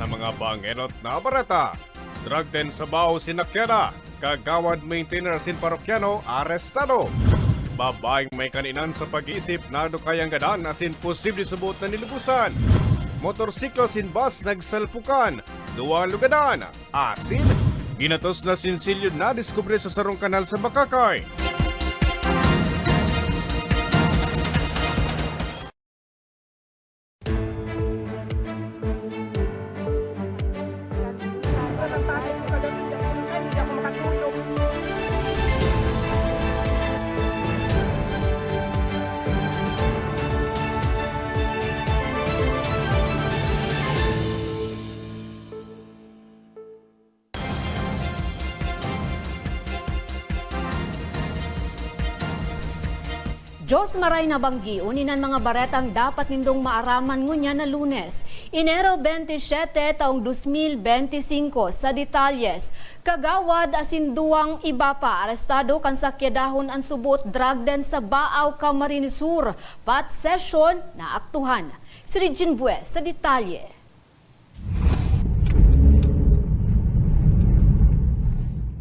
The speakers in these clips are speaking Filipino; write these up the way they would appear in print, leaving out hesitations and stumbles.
sa mga bangenot na barata. Drug den sa bao sinakyana, kagawad maintainer sin parokyano arestado. Babaeng may kaninan sa pag-iisip na dukayang gadan asin posible subot na nilubusan. Motorsiklo sin bus nagsalpukan, duwang lugadan, asin. Ginatos na sinsilyo na diskubre sa sarong kanal sa Bakakay. Diyos maray na banggi, uninan mga baretang dapat nindong maaraman ngunya na Lunes. Enero 27 taong 2025 sa detalyes. Kagawad asin duwang iba pa arestado kan sakyadahon ang subot drug den sa Baaw, Camarines Sur. Pat session na aktuhan. Si Regine Bues sa detalye.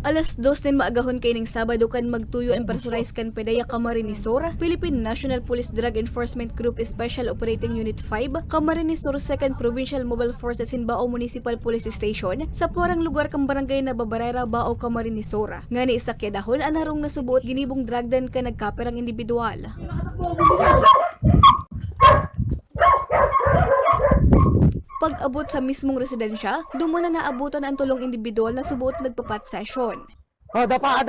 Alas 2 din maagahon kay ning Sabado kan magtuyo ang presurize kan PDEA Camarines Sur, Philippine National Police Drug Enforcement Group Special Operating Unit 5, Camarines Sur 2nd Provincial Mobile Forces in Baaw Municipal Police Station sa porang lugar kang barangay na Babarera, Baaw, Camarines Sur. Nga ni isakyadahon anarong nasubuot ginibong drug den ka nagkaperang individual. Pag-abot sa mismong residensya, dumuna na naabutan ang tulong individual na subuot nagpapat session. Dapa!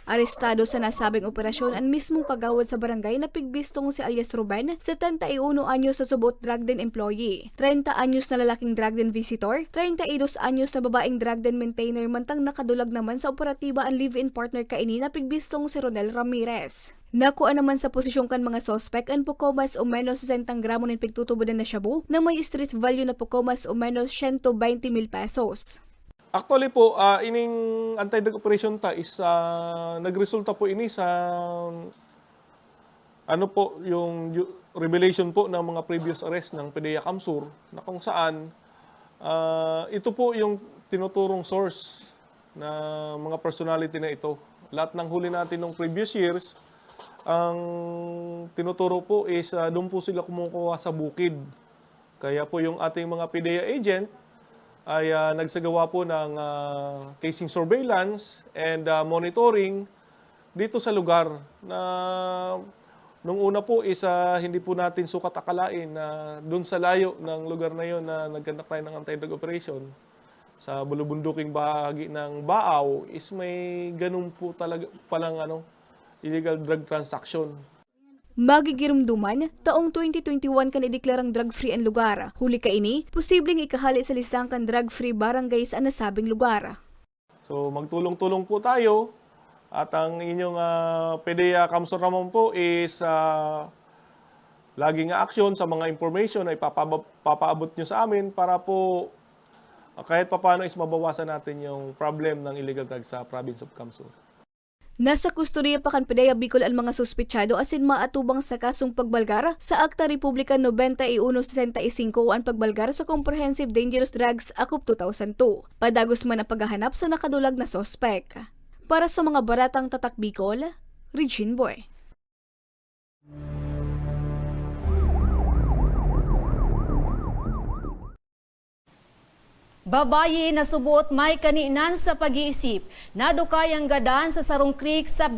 Arestado sa nasabing operasyon ang mismong kagawad sa barangay na pigbistong si alias Ruben, 71 anyos na subot drug den employee, 30 anyos na lalaking drug den visitor, 32 anyos na babaeng drug den maintainer mantang nakadulag naman sa operatiba ang live-in partner kaini na pigbistong si Ronel Ramirez. Nakuha naman sa posisyon kan mga sospek ang pukomas o menos 60 gramo ng pigtutubodan na shabu na may street value na pukomas o menos 120,000 pesos. Actually po, ining anti-drug operation ta is nagresulta po ini sa ano po yung revelation po ng mga previous arrest ng PDEA Camsur na kung saan ito po yung tinuturong source na mga personality na ito. Lahat ng huli natin ng previous years, ang tinuturo po is doon po sila kumukuha sa bukid. Kaya po yung ating mga PDEA agent ay nagsagawa po ng casing surveillance and monitoring dito sa lugar na nung una po is hindi po natin sukat akalain na doon sa layo ng lugar na yon na nagkandak tayo ng anti-drug operation sa bulubunduking bahagi ng Baaw is may ganun po talaga palang illegal drug transaction. Magigirumduman, taong 2021 kan ideklarang drug-free ang lugar. Huli ka ini, posibleng ikahali sa listang kan drug-free barangay sa nasabing lugar. So magtulong-tulong po tayo at ang inyong PDEA Camsur Ramon po is laging action sa mga information ay papaabot nyo sa amin para po kahit papaano is mabawasan natin yung problem ng illegal drugs sa province of Camsur. Nasa kustorya pa kan PDEA Bicol ang mga suspechado asin maatubang sa kasong pagbalgar sa Akta Republika 9165 ang pagbalgar sa Comprehensive Dangerous Drugs Act 2002. Padagos man ang paghahanap sa nakadulag na sospek. Para sa mga baratang tatak Bicol, Regine Boy. Babayi na subuot may kaninan sa pag-iisip. Nadukayang gadan sa Sarong Creek sa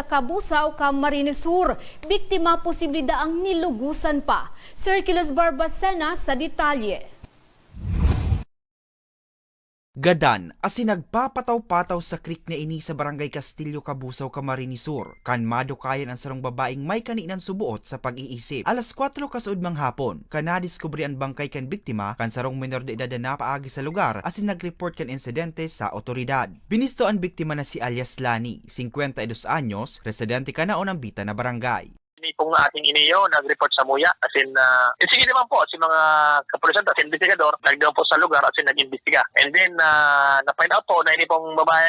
Kabusaw, Camarines Sur. Biktima posibilidad ang nilugusan pa. Circulus Barbacena sa detalye. Gadan, asin nagpapataw-pataw sa creek na ini sa Barangay Castillo, Kabusaw, Camarines Sur. Kan madukayan ang sarong babaeng may kaninan subuot sa pag-iisip. Alas 4 kasudmang hapon, kanadiskubre ang bangkay kan biktima kan sarong menor de edad na paagi sa lugar asin nag-report kan insidente sa otoridad. Binisto ang biktima na si alias Lani, 52 anyos, residente kanaon ng bita na barangay. Ini pong ating iniyo nag-report sa muya asin sige naman po si mga kapulisan at investigador nagdoon po sa lugar asin nag-imbestiga and then na-find out po na ini pong babae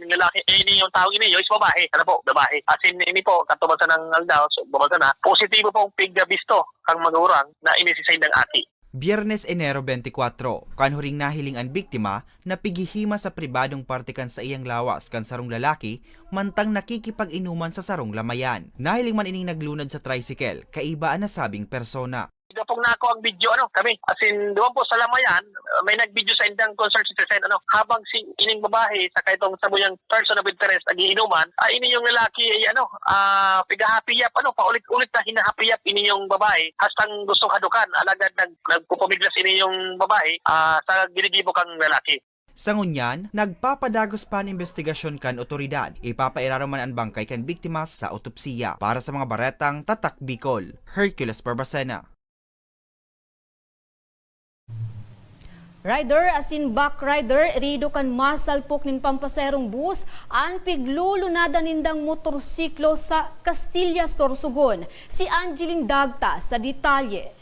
yung lalaki ini yung taong iniyo is babae babae asin ini po katubasan ng aldaw so babasan na positibo pong piggabisto kang magurang na inisisay ng aki. Biyernes Enero 24, kanhuring nahiling ang biktima na pigihima sa pribadong parte kan sa iyang lawas kan sarong lalaki mantang nakikipag-inuman sa sarong lamayan. Nahiling man ining naglunad sa tricycle, kaiba ang nasabing persona. Kapag na ako ang video, kami, as in, doon po sa Lamayan, may nag-video sa indang concert citizen, habang si ining babae, sa kaitong sabuyang person of interest, nagiinuman, ini yung lalaki, piga-happy-yap, paulit-ulit na hinahappy-yap, ini yung babae, hastang gustong hadukan, alagad nagpupumiglas ini yung babae, sa ginigibo kang lalaki. Sa ngunyan, nagpapadagos pa ang investigasyon kan otoridad. Ipapairaraman ang bangkay kan biktima sa otopsiya. Para sa mga baretang Tatak Bicol, Hercules Barbacena. Rider asin back rider, rido kan masalpok nin pampaserong bus, an piglulunada nindang motorsiklo sa Castilla, Sorsogon. Si Angeline Dagta sa detalye.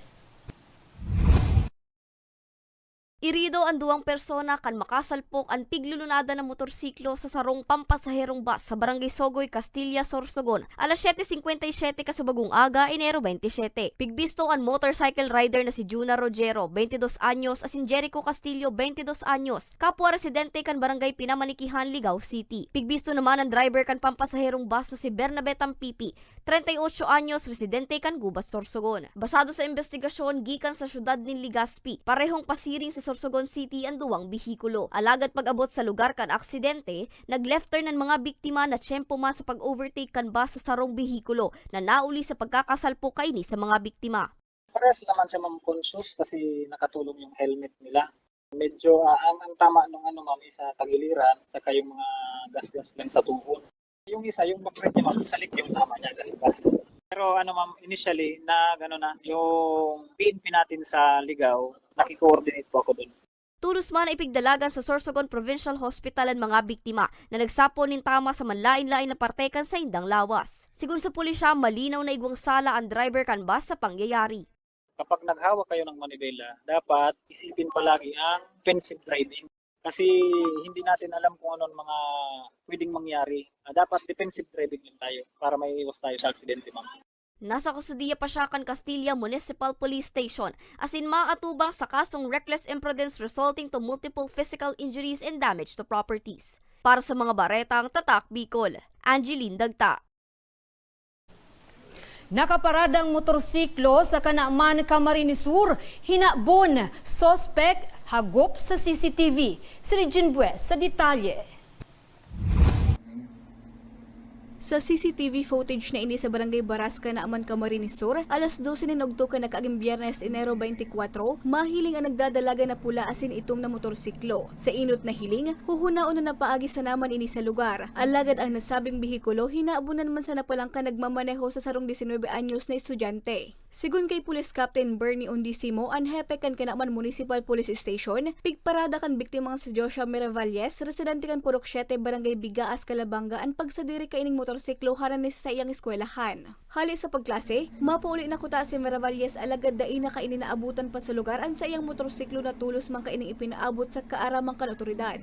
Irido ang duwang persona kan makasalpok ang piglulunada ng motorsiklo sa sarong pampasaherong bus sa Barangay Sogoy, Castilla, Sorsogon. Alas 7:57 kasubagong aga, Enero 27. Pigbisto ang motorcycle rider na si Juna Rogero, 22 anyos, asin Jericho Castillo, 22 anyos. Kapwa residente kan Barangay Pinamanikihan, Ligao City. Pigbisto naman ang driver kan pampasaherong bus na si Bernabe Tampipi, 38 anyos, residente kan Gubat, Sorsogon. Basado sa investigasyon gikan sa syudad ni Legazpi, parehong pasiring sa Sorsogon City ang duwang bihikulo. Alagad pag-abot sa lugar kan aksidente, nag-left turn ng mga biktima na tiyempo man sa pag-overtake kan bus sa sarong bihikulo na nauli sa pagkakasalpo kaini sa mga biktima. Pares naman siya ma'am conscious kasi nakatulong yung helmet nila. Medyo ang tama nung ma'am isa tagiliran saka yung mga gas-gas lang sa tuhod. Yung isa, yung background niya ma'am, isalik yung tama niya gas-gas. Pero ma'am, initially na yung PNP natin sa Ligao, nakikoordinate po ako doon. Tulos man ipigdalagan sa Sorsogon Provincial Hospital ang mga biktima na nagsapo nin tama sa manlain-lain na partekan sa indang lawas. Sigun sa pulisya, malinaw na igwang sala ang driver kan bus sa pangyayari. Kapag naghawak kayo ng manibela, dapat isipin palagi ang defensive driving. Kasi hindi natin alam kung anong mga pwedeng mangyari. Dapat defensive driving lang tayo para may iwas tayo sa aksidente ma'am. Nasa kustudiya pa siya kan Castilla Municipal Police Station asin maatubang sa kasong reckless imprudence resulting to multiple physical injuries and damage to properties. Para sa mga baretang Tatak Bicol, Angeline Dagta. Nakaparadang motorsiklo sa Kanaaman, Camarines Sur, hinabon, sospek, hagop sa CCTV. Si Regine Bues sa detalye. Sa CCTV footage na ini sa Barangay Barasca na Aman, Camarines Sur, alas 12 ng Oktubre nakaaging Biyernes Enero 24, mahiling ang nagdadalaga na pula asin itom na motorsiklo. Sa inot na hiling, huhunaon na napaagi sa naman ini sa lugar. Alagad ang nasabing bihikulo, hinaabunan man sa napalangka nagmamaneho sa sarong 19 anyos na estudyante. Sigun kay Police Captain Bernie Undisimo, ang hepe kan Kanaaman Municipal Police Station, pigparada kan biktimang si Joshua Miravalles, residente kan Purok 7, Barangay Bigaas, Calabanga, ang pagsadiri kaining motorsiklo haranis sa iyang eskwelahan. Hali sa pagklase, mapauli na kuta si Miravalles alagad dai na kaini naabutan pa sa lugar ang sa iyang motorsiklo na tulos man kaining ipinaabot sa kaaramang kan otoridad.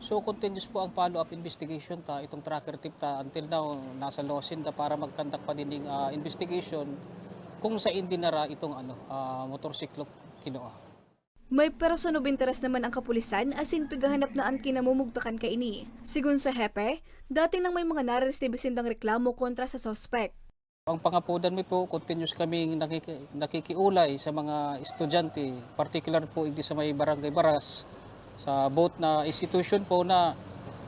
So continuous po ang follow-up investigation ta, itong tracker tip ta until now nasa Losin ta para mag-conduct pa din investigation kung sa dinara itong motorsiklo kinuha. May person of interest naman ang kapulisan asin pigahanap na ang kinamumugtakan kaini. Sigun sa hepe, dating nang may mga nare-receive sindang reklamo kontra sa suspect. Ang pangapudan mi po, continuous kaming nakikiulay sa mga estudyante, particular po hindi sa may Barangay Baras, sa both na institution po na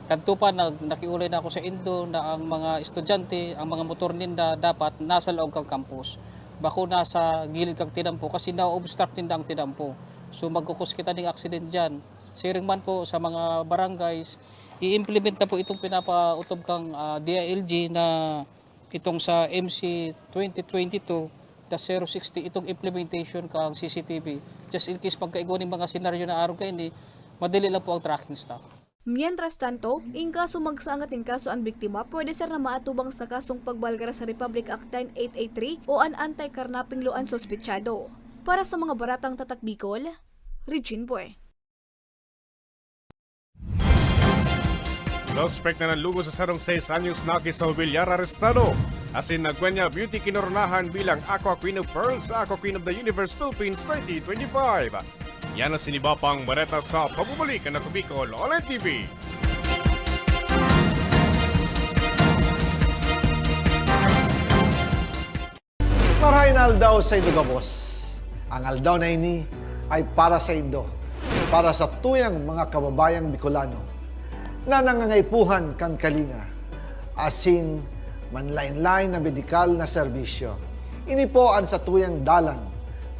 kanto pa nakiulay na ako sa Indo na ang mga estudyante, ang mga motor ninda dapat nasa loob kang campus. Bako nasa gilid kang tinampo kasi na-obstruct ninda ang tinampo. So magkukos kita ng accident dyan. Siring man po sa mga barangays, i-implement na po itong pinapautob kang DILG na itong sa MC 2022-060, itong implementation kang CCTV. Just in case pagkaigo ng mga senaryo na araw kayo, madali lang po ang tracking staff. Mientras tanto, in kaso magsaangat in kaso ang biktima, pwede sir na maatubang sa kasong pagbalgara sa Republic Act 9883 o an anti-karnaping loan sospechado. Para sa mga baratang Tatak Bicol, Regine Bues. Suspect na nanlugo sa sarong 6 anyos na Kisal Villar arestado. Asin nagwanya beauty kinoronahan bilang Aqua Queen of Pearls sa Aqua Queen of the Universe Philippines 2025. Yan ang sinibapang bareta sa pabubalik ng Bicol Online TV. Marahin aldaw sa Indo Gabos. Ang aldaw na ini ay para sa Indo, para sa tuyang mga kababayang Bicolano na nangangaipuhan kan kalinga, asin manlain-lain na medikal na serbisyo. Ini po ang sa tuyang dalan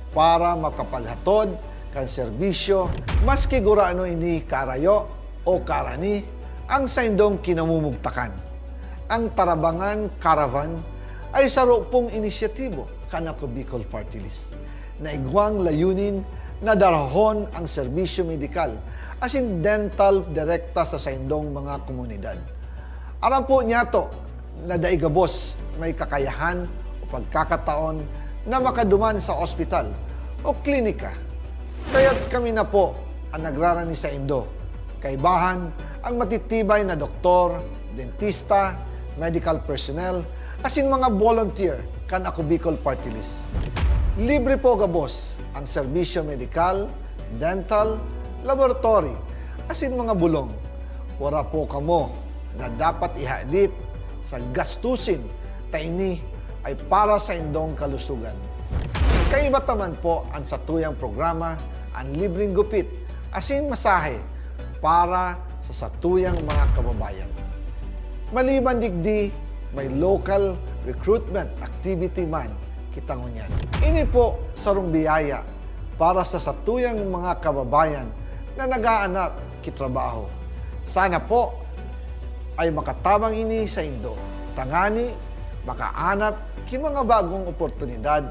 para makapaghatod kan serbisyo maski guraano ini karayo o karani ang sa indong kinamumugtakan. Ang Tarabangan Caravan ay saro pong inisyatibo kanako Bicol Party List na igwang layunin na darahon ang serbisyo medikal asin dental direkta sa saindong mga komunidad. Aram po niya to na daigabos may kakayahan o pagkakataon na makaduman sa ospital o klinika. Kaya't kami na po ang nagrarani sa Indo. Kaibahan ang matitibay na doktor, dentista, medical personnel, asin mga volunteer kan ako Bicol Party List. Libre po gabos ang serbisyo medikal, dental, laboratory, asin mga bulong. Wala po kamo na dapat ihadit sa gastusin taini ay para sa indong kalusugan. Kaiba taman po ang satuyang programa ang libreng gupit asin masahe para sa satuyang mga kababayan. Maliban digdi, may local recruitment activity man kita ngunyan. Ini po sarong biyaya para sa satuyang mga kababayan na nag-aanap kitrabaho. Sana po ay makatabang ini sa Indo. Tangani, makaanap ki mga bagong oportunidad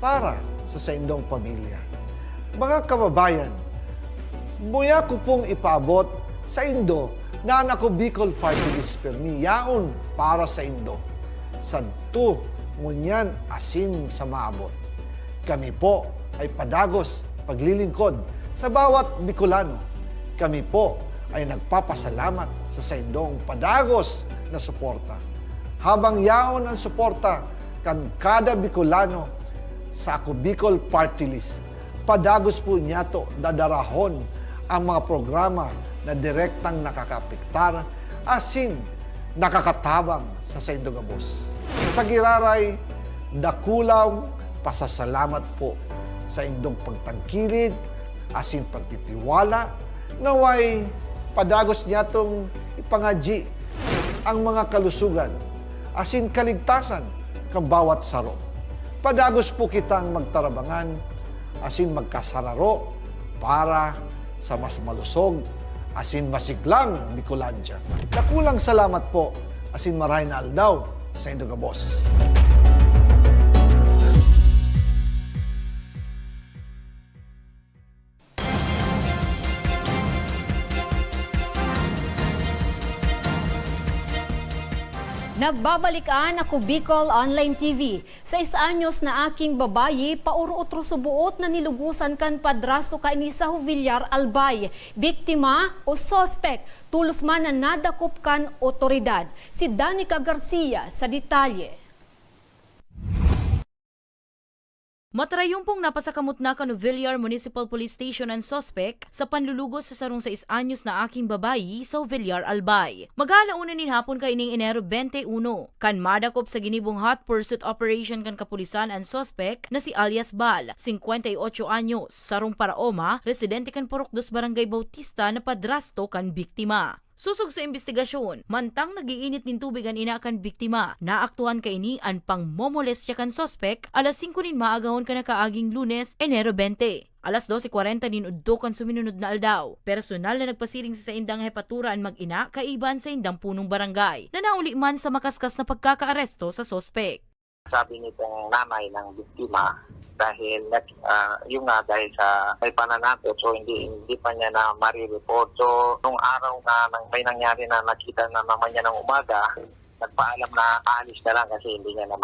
para sa indong pamilya. Mga kababayan, buya ko pong ipaabot sa Indo na ako Bicol Party List permi yaon para sa Indo. Sadto ngunyan asin sa maabot. Kami po ay padagos paglilingkod sa bawat Bicolano. Kami po ay nagpapasalamat sa saindong padagos na suporta. Habang yaon ang suporta kan kada Bicolano sa ako Bicol Party List, padagos po niya to dadarahon ang mga programa na direktang nakakapiktar asin nakakatabang sa Saindo Gabos. Sa giraray, dakulaw pasasalamat po sa indong pagtangkilig asin pagtitiwala naway padagos niya tong ipangaji ang mga kalusugan asin kaligtasan kang bawat saro. Padagos po kitang magtarabangan asin magkasararo para sa mas malusog asin masiglang Bicolandia. Dakulang salamat po asin maray na aldaw sa Indo Gabos. Nagbabalikan ako Bicol Online TV. Sa anyos na aking babayi, pauro-utro subuot na nilugusan kan padrasto kaini sa Villar Albay. Biktima o suspect, tulos man na nadakop kan otoridad. Si Danica Garcia sa detalye. Matrayumpong napasakamot na kan Villar Municipal Police Station ang suspect sa panlulugos sa sarong 6 anyos na aking babayi sa Villar Albay. Mag-alauna nin hapon kay ining Enero 21, kan madakop sa ginibong hot pursuit operation kan kapulisan ang suspect na si alias Bal, 58 anyos, sarong Paraoma, residente kan Purok 2 Barangay Bautista na padrasto kan biktima. Susog sa investigasyon, mantang nagiinit nin tubig ang inakan biktima, naaktuhan kay ini ang pangmomolestya kan sospek alas 5 nin maagahon ka na kaaging Lunes, Enero 20. Alas 12:40 nin udto kan suminunod na aldaw. Personal na nagpasiring sa indang hepatura ang mag-ina kaiban sa indang punong barangay na nauli man sa makaskas na pagkakaaresto sa sospek. Sabi nitong nanay ng biktima, dahil dahil sa may pananakot, so hindi pa niya na ma-report. So nung araw na may nangyari na nakita na naman niya ng umaga, nagpaalam na aalis na lang kasi hindi niya na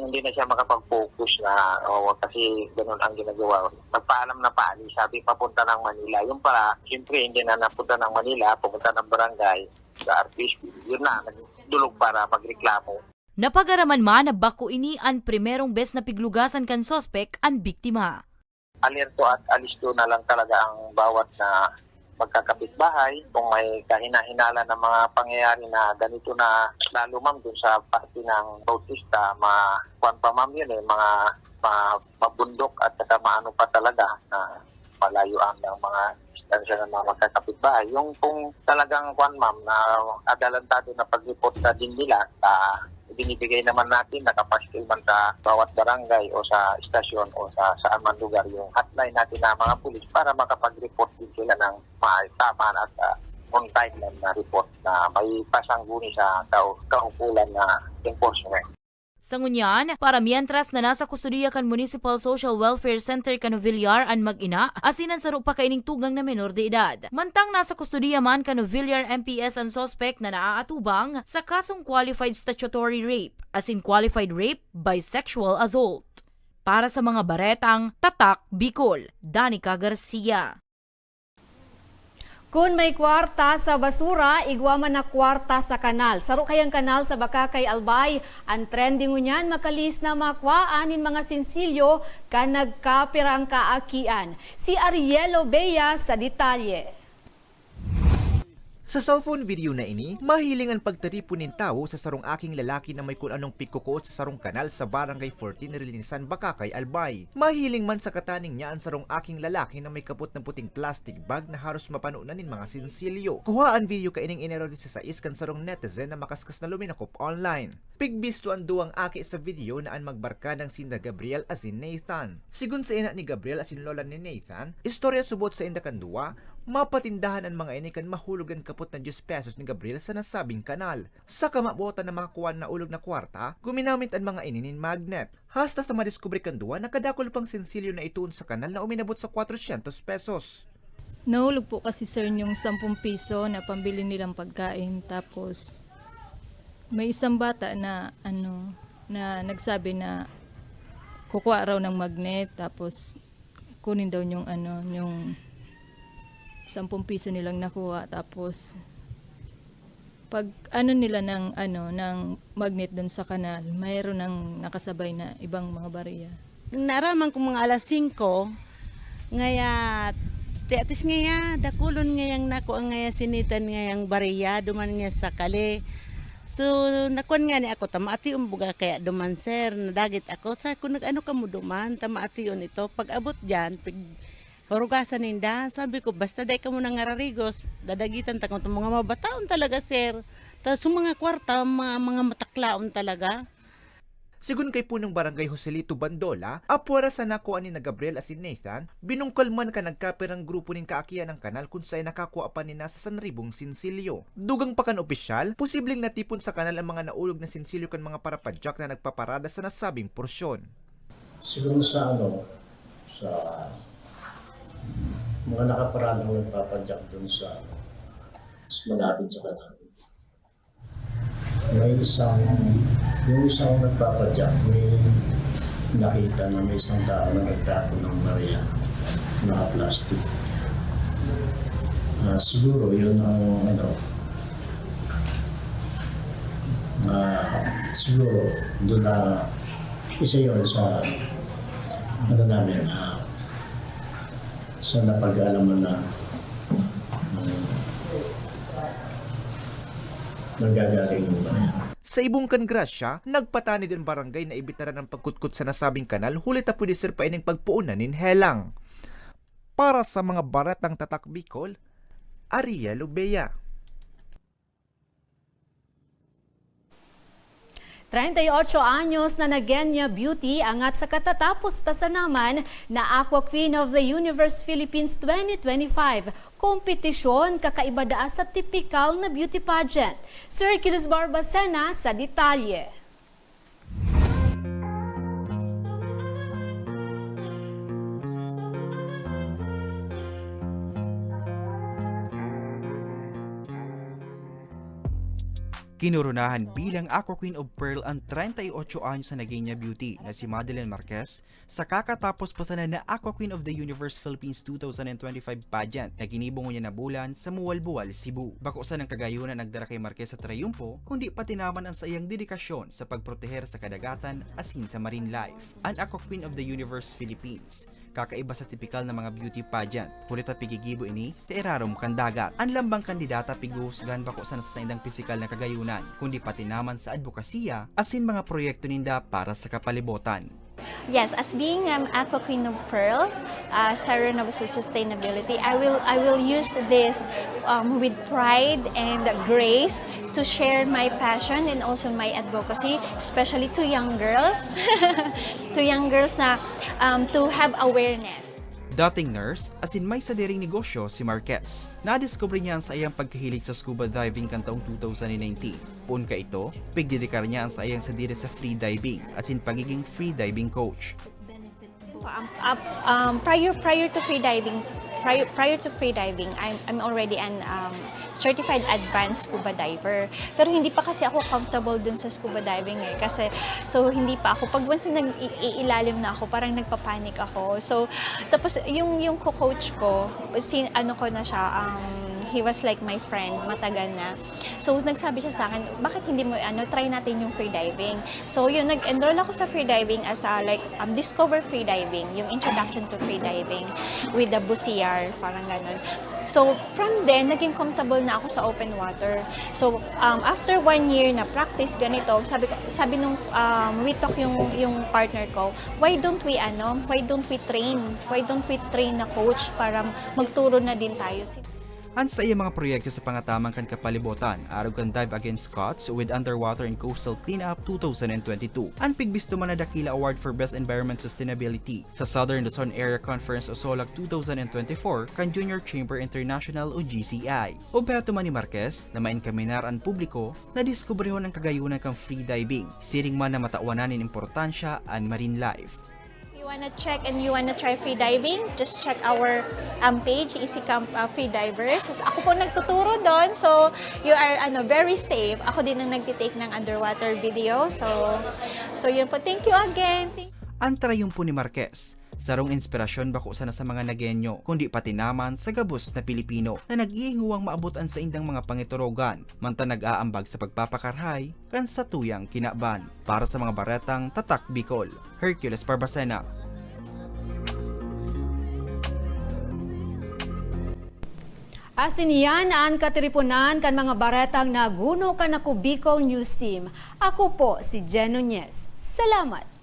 hindi na siya makapag-focus na kasi ganun ang ginagawa. Nagpaalam na paalis, sabi papunta ng Manila. Yung pala, siyempre hindi na napunta ng Manila, pupunta ng barangay sa RPSP. Yun na, dulog para magreklamo. Napagaraman man na bako ini ang primerong bes na piglugasan kan sospek ang biktima. Alerto at alisto na lang talaga ang bawat na magkakapitbahay kung may kahina-hinala ng mga pangyayari na ganito na lalo ma'am dun sa parte ng Bautista, kuwan pa ma'am yun mga mabundok at saka maano pa talaga na malayuan ng mga distansya ng mga magkakapitbahay. Yung kung talagang kuwan ma'am na adalantado na pag-report na din nila, binibigay naman natin, nakapaskil man sa bawat barangay o sa istasyon o sa saan man lugar yung hotline natin na mga pulis para makapag-report din sila ng tama at on time na report na may pasangguni sa kaukulan na enforcement. Sa ngunyan, para mientras na nasa kustudiya kan Municipal Social Welfare Center kan Villar ang mag-ina, asinan sa rupa kaining tugang na menor de edad. Mantang nasa kustudiya man kan Villar MPS ang suspect na naaatubang sa kasong qualified statutory rape, asin qualified rape by sexual assault. Para sa mga baretang Tatak Bicol, Danica Garcia. Kung may kwarta sa basura, igwa man na kwarta sa kanal. Saro kayang kanal sa Bakakay, Albay. Ang trending ngunyan, makalis na makwaanin mga sinsilyo ka nagkapirang kaakian. Si Ariel Obeya sa detalye. Sa cellphone video na ini, mahiling ang pagtaripon ng tao sa sarong aking lalaki na may kung anong pikukuot sa sarong kanal sa Barangay 14 Relinisan, Bakakay, Albay. Mahiling man sa kataning niya ang sarong aking lalaki na may kapot ng puting plastic bag na haros mapanunan ng mga sinsilyo. Kuha ang video kaining inero din sa kan sarong netizen na makaskas na luminakop online. Pigbisto ang duwang aki sa video na ang magbarkadang sinda Gabriel asin Nathan. Sigun sa ina ni Gabriel asin lola ni Nathan, istorya subot sa inda kanduwa, mapatindahan ang mga inikan mahulugan kapot na 10 pesos ni Gabriel sa nasabing kanal. Sa kamabuotan na makakuan na ulog na kwarta, guminamit ang mga ininin magnet. Hasta sa madiskubre kanduwa, nakadakol pang sensilyo na ituon sa kanal na uminabot sa 400 pesos. Nahulog po kasi sir yung 10 piso na pambili nilang pagkain. Tapos may isang bata na na nagsabi na kukuha raw ng magnet ng kunin daw yung yung 10 piso nilang nakuha. Tapos pag nila ng ng magnet dun sa kanal, mayroon ng nakasabay na ibang mga bariya. Naraman ko mga alas 5 ngaya atis ngaya dakulon ngayang nako ang ngaya sinitan ngayang bariya duman nga sa kali. So nakuan nga ni ako tamaati umbuga kaya duman sir nadagit ako sa kun nagano ka mo duman tamaati on ito pag abot diyan hurugasan ninda sabi ko basta day ka mo nang ararigos dadagitan ta kung mga mabataon talaga sir tas mga kwarta mga mataklaon talaga. Sigun kay punong barangay Joselito Bandola, apwara sa nakuha ni na Gabriel asin Nathan, binungkal man ka nagkapirang grupo ning kaakian ng kanal kung sa'y nakakuha pa ni nasa 1,000 sinsilyo. Dugang pa kan opisyal, posibleng natipon sa kanal ang mga naulog na sinsilyo kan mga parapadyak na nagpaparada sa nasabing porsyon. Siguro sa sa mga nakaparadang nagpapadyak dun sa malapit sa kanal. May yung isang nagpapadyak, may nakita na may isang tao na nagtapon ng Maria na plastic. Siguro yun ang siguro doon na isa yun sa namin sa napag-alaman na nagagaling yung Maria. Sa ibong Grasya, nagpatani din barangay na ibitaran ng pagkutkot sa nasabing kanal hulit na pwede sir pa ining pagpuunan nin helang. Para sa mga baratang Tatak Bicol, Ariel Obeya. 38 anyos na Nagenya Beauty angat sa katatapos pasanaman na Aqua Queen of the Universe Philippines 2025 kompetisyon kakaiba sa tipikal na beauty pageant. Si Hercules Barbacena sa detalye. Kinurunahan bilang Aqua Queen of Pearl ang 38 anyos na Nagenia beauty na si Madeline Marquez sa kakatapos pasanan na Aqua Queen of the Universe Philippines 2025 pageant na ginibong niya na bulan sa Mualbual, Cebu. Bakusan ng kagayunan nagdara kay Marquez sa trayumpo, kundi pati naman ang sayang dedikasyon sa pagproteher sa kadagatan asin sa marine life. Ang Aqua Queen of the Universe Philippines kakaiba sa tipikal na mga beauty pageant. Kulit at pigigibo ini sa irarom kandagat. Ang lambang kandidata piguhusgan bako sa nasaindang pisikal na kagayunan, kundi pati naman sa advokasya asin mga proyekto ninda para sa kapalibutan. Yes, as being Aqua Queen of Pearl, Siren of Sustainability, I will use this with pride and grace to share my passion and also my advocacy, especially to young girls, to young girls na to have awareness. Dating nurse, asin may sadiring negosyo si Marquez. Nadiskubre niya ang sa iyang pagkahilig sa scuba diving kan taong 2019. Puun ka ito, pigdidikar niya ang sa iyang sadiri sa free diving, asin pagiging free diving coach. Prior to free diving, I'm already an certified advanced scuba diver. Pero hindi pa kasi ako comfortable dun sa scuba diving kasi so hindi pa ako. Pag once nag-iilalim na ako, parang nagpapanik ako. So tapos yung coach ko, ko na siya, he was like my friend, matagal na. So nagsabi siya sa akin, bakit hindi mo try natin yung free diving. So yun, nag-enroll ako sa free diving as discover free diving, yung introduction to free diving with the Busiar, parang ganun. So from then, naging comfortable na ako sa open water. So after 1 year na practice ganito, sabi nung we talk yung partner ko, why don't we train na coach para magturo na din tayo. Ang sa iya mga proyekto sa pangatamang kan kapalibutan, arog kan Dive Against Scots with Underwater and Coastal Cleanup 2022. Ang pigbisto man na Dakila Award for Best Environment Sustainability sa Southern Luzon Area Conference o SOLAC 2024 kan Junior Chamber International o GCI. Oberato man ni Marquez na mainkaminar ang publiko na diskubrehon ang kagayunan kang free diving, siring man na matauanan in importansya ang marine life. You wanna check and you wanna try free diving, just check our page, Easy Camp Free Divers. Ako po nagtuturo doon, so you are very safe. Ako din ang nagtitake ng underwater video. So yun po. Thank you again. Ang trayumpo ni Marquez, sarong inspirasyon bako sana sa mga Nagenyo, kundi pati naman sa gabos na Pilipino na nag-iinguwang maabutan sa indang mga pangiturogan, manta nag-aambag sa pagpapakarhay kan sa tuyang kinaban. Para sa mga baretang Tatak Bicol, Hercules Barbacena. Asin yan ang katiripunan kan mga baretang naguno kan ako Bicol News Team. Ako po si Jen Nunez. Salamat!